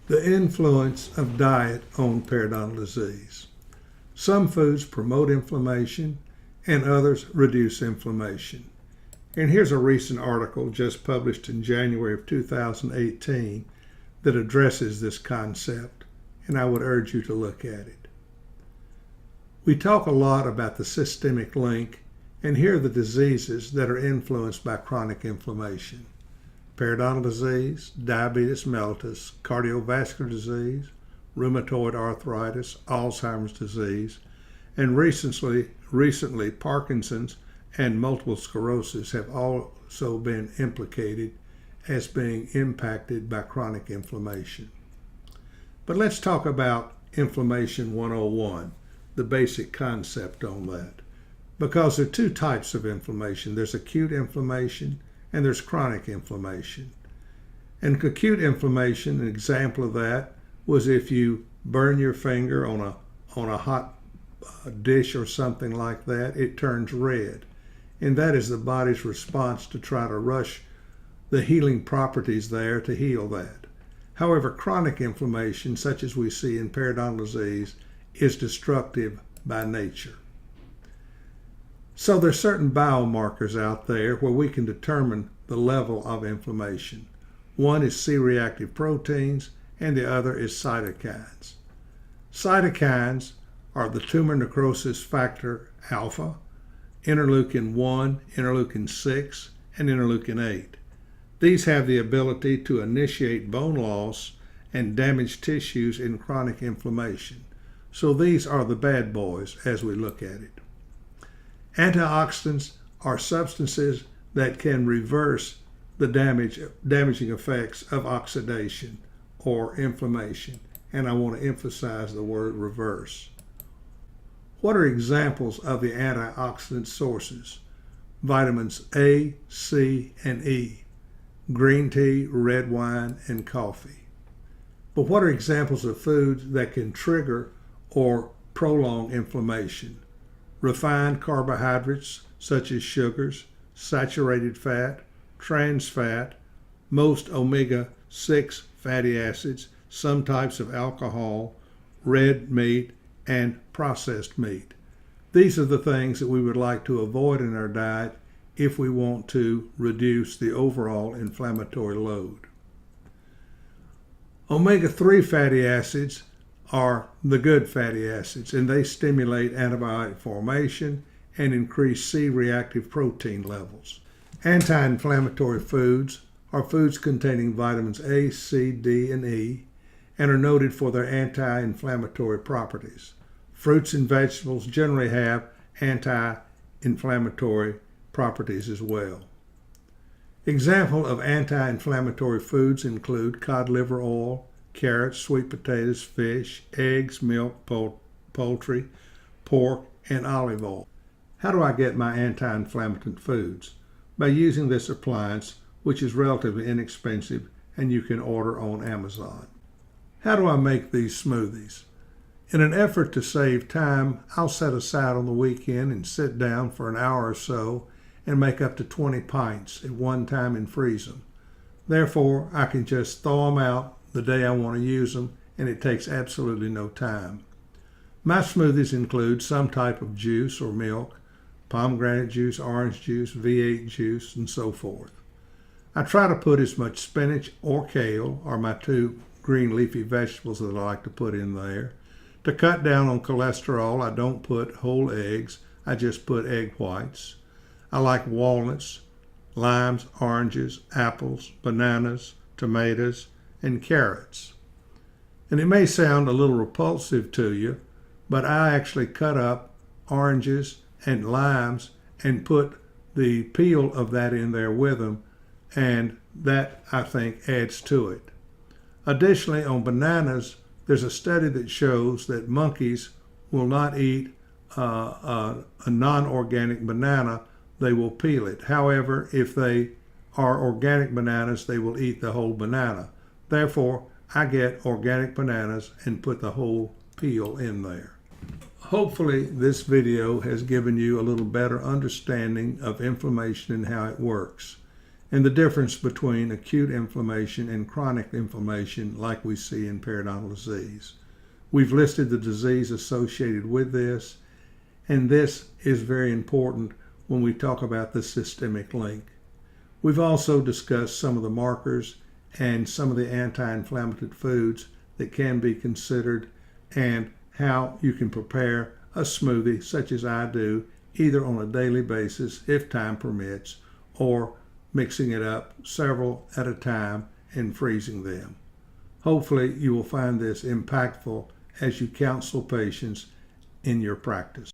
The influence of diet on periodontal disease. Some foods promote inflammation and others reduce inflammation. And here's a recent article just published in January of 2018 that addresses this concept, and I would urge you to look at it. We talk a lot about the systemic link, and here are the diseases that are influenced by chronic inflammation: periodontal disease, diabetes mellitus, cardiovascular disease, rheumatoid arthritis, Alzheimer's disease, and recently Parkinson's and multiple sclerosis have also been implicated as being impacted by chronic inflammation. But let's talk about Inflammation 101, the basic concept on that. Because there are two types of inflammation. There's acute inflammation and there's chronic inflammation. And acute inflammation, an example of that was if you burn your finger on a hot dish or something like that, it turns red. And that is the body's response to try to rush the healing properties there to heal that. However, chronic inflammation, such as we see in periodontal disease, is destructive by nature. So there's certain biomarkers out there where we can determine the level of inflammation. One is C-reactive proteins and the other is cytokines. Cytokines are the tumor necrosis factor alpha, interleukin 1, interleukin 6, and interleukin 8. These have the ability to initiate bone loss and damage tissues in chronic inflammation. So these are the bad boys as we look at it. Antioxidants are substances that can reverse the damaging effects of oxidation or inflammation, and I want to emphasize the word reverse. What are examples of the antioxidant sources? Vitamins A, C, and E, green tea, red wine, and coffee. But what are examples of foods that can trigger or prolong inflammation? Refined carbohydrates such as sugars, saturated fat, trans fat, most omega-6 fatty acids, some types of alcohol, red meat, and processed meat. These are the things that we would like to avoid in our diet if we want to reduce the overall inflammatory load. Omega-3 fatty acids are the good fatty acids, and they stimulate antibiotic formation and increase C-reactive protein levels. Anti-inflammatory foods are foods containing vitamins A, C, D, and E, and are noted for their anti-inflammatory properties. Fruits and vegetables generally have anti-inflammatory properties as well. Examples of anti-inflammatory foods include cod liver oil, carrots, sweet potatoes, fish, eggs, milk, poultry, pork, and olive oil. How do I get my anti-inflammatory foods? By using this appliance, which is relatively inexpensive and you can order on Amazon. How do I make these smoothies? In an effort to save time, I'll set aside on the weekend and sit down for an hour or so and make up to 20 pints at one time and freeze them. Therefore, I can just thaw them out the day I want to use them, and it takes absolutely no time. My smoothies include some type of juice or milk, pomegranate juice, orange juice, V8 juice, and so forth. I try to put as much spinach or kale, or my two green leafy vegetables that I like to put in there. To cut down on cholesterol, I don't put whole eggs, I just put egg whites. I like walnuts, limes, oranges, apples, bananas, tomatoes, and carrots. And it may sound a little repulsive to you, but I actually cut up oranges and limes and put the peel of that in there with them, and that, I think, adds to it. Additionally, on bananas, there's a study that shows that monkeys will not eat a non-organic banana, they will peel it. However, if they are organic bananas, they will eat the whole banana. Therefore, I get organic bananas and put the whole peel in there. Hopefully, this video has given you a little better understanding of inflammation and how it works. and the difference between acute inflammation and chronic inflammation like we see in periodontal disease. We've listed the disease associated with this, and this is very important when we talk about the systemic link. We've also discussed some of the markers and some of the anti-inflammatory foods that can be considered and how you can prepare a smoothie such as I do, either on a daily basis if time permits, or mixing it up several at a time and freezing them. Hopefully you will find this impactful as you counsel patients in your practice.